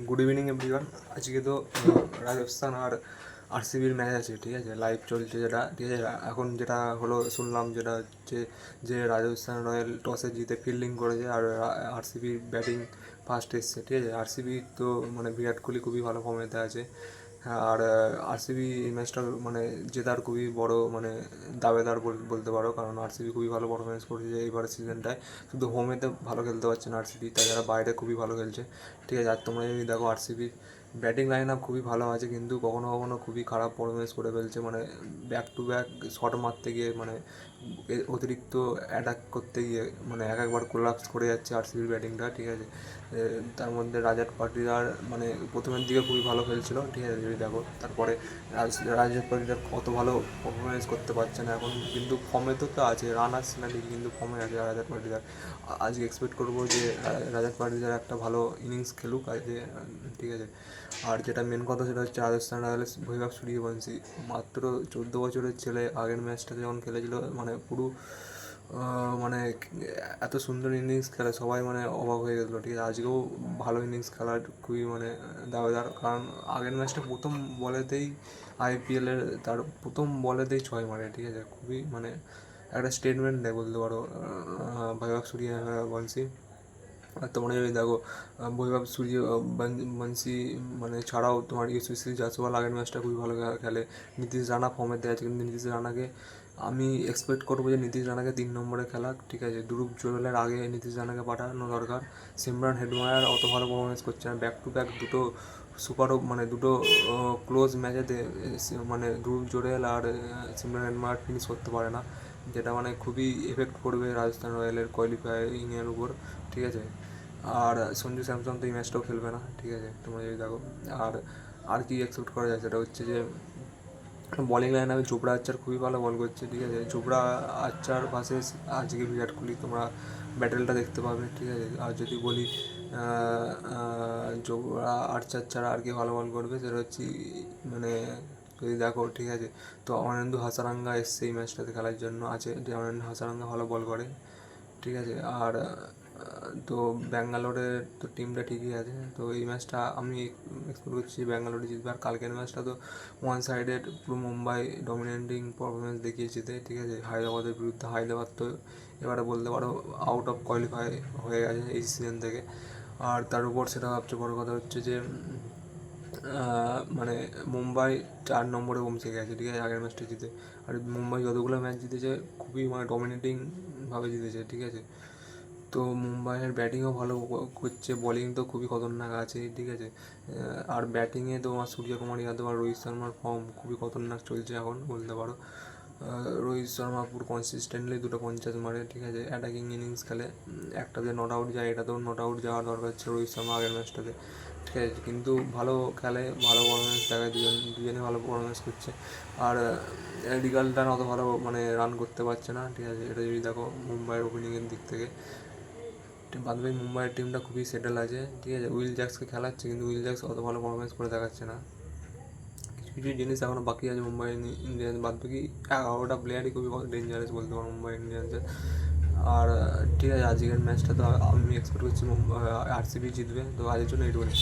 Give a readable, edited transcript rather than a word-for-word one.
Good evening everyone. আজকে তো রাজস্থান আর আরসিবির match আছে, ঠিক আছে, লাইভ চলছে যেটা, ঠিক আছে। এখন যেটা হলো শুনলাম যেটা হচ্ছে যে রাজস্থান রয়্যাল টসে জিতে ফিল্ডিং করেছে আর আরসিবি ব্যাটিং ফার্স্ট এসছে, ঠিক আছে। আরসিবি তো মানে বিরাট কোহলি খুবই ভালো ফর্মেতে আছে। হ্যাঁ, আর আরসিবি এই ম্যাচটা মানে জেতার খুবই বড় মানে দাবেদার বলতে পারো, কারণ আরসিবি খুবই ভালো পারফরমেন্স করেছে এইবার সিজনটায়। শুধু হোমেতে ভালো খেলতে পারছে না আরসিবি, তাছাড়া বাইরে খুবই ভালো খেলছে, ঠিক আছে। আর তোমরা যদি দেখো আরসিবির ব্যাটিং লাইন আপ খুবই ভালো আছে, কিন্তু কখনো কখনো খুবই খারাপ পারফরমেন্স করে ফেলছে, মানে ব্যাক টু ব্যাক শট মারতে গিয়ে মানে অতিরিক্ত অ্যাটাক করতে গিয়ে মানে একবার কোলাপস করে যাচ্ছে আরসিবির ব্যাটিংটা, ঠিক আছে। তার মধ্যে রাজাত পাটিদার মানে প্রথমের দিকে খুবই ভালো খেলছিল, ঠিক আছে, যদি দেখো। তারপরে রাজাত পাটিদার অত ভালো পারফরমেন্স করতে পারছে না এখন, কিন্তু ফর্মে তো আছে, রান আসছে না ঠিকই, কিন্তু ফর্মে আছে রাজাত পাটিদার। আজকে এক্সপেক্ট করবো যে রাজাত পাটিদার একটা ভালো ইনিংস খেলুক আজকে, ঠিক আছে। আর যেটা মেন কথা সেটা হচ্ছে রাজস্থান রয়্যালস বৈভব সূর্যবংশী, মাত্র 14 বছরের ছেলে, আগের ম্যাচটা যখন খেলেছিল মানে পুরো মানে এত সুন্দর ইনিংস খেলে সবাই মানে অবাক হয়ে গেছিলো, ঠিক আছে। আজকেও ভালো ইনিংস খেলার খুবই মানে দাবেদার, কারণ আগের ম্যাচটা প্রথম বলেতেই আইপিএলের তার প্রথম বলেতেই 6 মারে, ঠিক আছে। খুবই মানে একটা স্টেটমেন্ট দেয় বলতে পারো বৈভব সূর্যবংশী। আর তোমরা যদি দেখো বৈভব সূর্যবংশী মানে ছাড়াও তোমার ইউসুফি জাসওয়াল আগের ম্যাচটা খুবই ভালো খেলে। নীতিশ রানা ফর্মেতে আছে, কিন্তু নীতিশ রানাকে আমি এক্সপেক্ট করবো যে নীতিশ রানাকে 3 নম্বরে খেলাক, ঠিক আছে। ধ্রুব জুরেলের আগে নীতিশ রানাকে পাঠানো দরকার। সিমরান হেডমায়ার অত ভালো পারফরমেন্স করছে না, ব্যাক টু ব্যাক দুটো সুপার মানে দুটো ক্লোজ ম্যাচেতে মানে ধ্রুব জুরেল আর সিমরান হেডমায়ার ফিনিশ করতে পারে না, যেটা মানে খুবই এফেক্ট করবে রাজস্থান রয়্যালের কোয়ালিফাইংয়ের উপর, ঠিক আছে। আর সঞ্জু স্যামসন তো এই ম্যাচটাও খেলবে না, ঠিক আছে, তোমরা যদি দেখো। আর আর কি এক্সপেক্ট করা যায় সেটা হচ্ছে যে বলিং লাইন আমি জোবরা আর্চার খুবই ভালো বল করছে, ঠিক আছে। জোবরা আর্চার ভার্সেস আজকে বিরাট কোহলি তোমরা ব্যাটেলটা দেখতে পাবে, ঠিক আছে। আর যদি বলি জোবরা আর্চার ছাড়া আর কি ভালো বল করবে সেটা হচ্ছে মানে যদি দেখো, ঠিক আছে, তো অনিন্দ্য হাসারাঙ্গা এসছে এই ম্যাচটাতে খেলার জন্য, আছে যে অনিন্দ্য হাসারাঙ্গা ভালো বল করে, ঠিক আছে। আর তো ব্যাঙ্গালোরের তো টিমটা ঠিকই আছে, তো এই ম্যাচটা আমি এক্সপেক্ট করছি ব্যাঙ্গালোরে জিতবে। আর কালকের ম্যাচটা তো ওয়ান সাইডেড, পুরো মুম্বাই ডমিনেটিং পারফরমেন্স দেখিয়েছে, ঠিক আছে, হায়দ্রাবাদের বিরুদ্ধে। হায়দ্রাবাদ তো এবারে বলতে পারো আউট অফ কোয়ালিফাই হয়ে গেছে এই সিজন থেকে। আর তার উপর সেটা সবচেয়ে বড় কথা হচ্ছে যে মানে মুম্বাই 4 নম্বরে পৌঁছে গেছে, ঠিক আছে, আগের ম্যাচটা জিতে। আর মুম্বাই যতগুলো ম্যাচ জিতেছে খুবই মানে ডমিনেটিংভাবে জিতেছে, ঠিক আছে। তো মুম্বাইয়ের ব্যাটিংও ভালো করছে, বোলিং তো খুবই খতরনাক আছে, ঠিক আছে। আর ব্যাটিংয়ে তোমার সূর্যকুমার যাদব আর রোহিত শর্মার ফর্ম খুবই খতরনাক চলছে এখন বলতে পারো। রোহিত শর্মা পুরো কনসিস্টেন্টলি 250 মারে, ঠিক আছে, অ্যাটাকিং ইনিংস খেলে। একটাতে নট আউট যায়, এটাতেও নট আউট যাওয়ার দরকার ছিল রোহিত শর্মা আগের ম্যাচটাতে, ঠিক আছে, কিন্তু ভালো খেলে, ভালো পারফরমেন্স দেখায়, দুজনে ভালো পারফরমেন্স করছে। আর রিগালটার অত ভালো মানে রান করতে পারছে না, ঠিক আছে, এটা যদি দেখো মুম্বাইয়ের ওপেনিংয়ের দিক থেকে। বাদ বাকি মুম্বাইয়ের টিমটা খুবই সেটেল আছে, ঠিক আছে। উইল জ্যাক্সকে খেলাচ্ছে, কিন্তু উইল জ্যাক্স অত ভালো পারফরমেন্স করে দেখাচ্ছে না। কিছু কিছু জিনিস এখনও বাকি আছে মুম্বাই ইন্ডিয়ান্স, বাদ বাকি 11টা প্লেয়ারই খুবই ডেঞ্জারাস বলতে পারো মুম্বাই ইন্ডিয়ান্সের। আর ঠিক আছে, আজকের ম্যাচটা তো আমি এক্সপেক্ট করছি আরসিবি জিতবে, তো আজকের জন্য এইটুকুনি।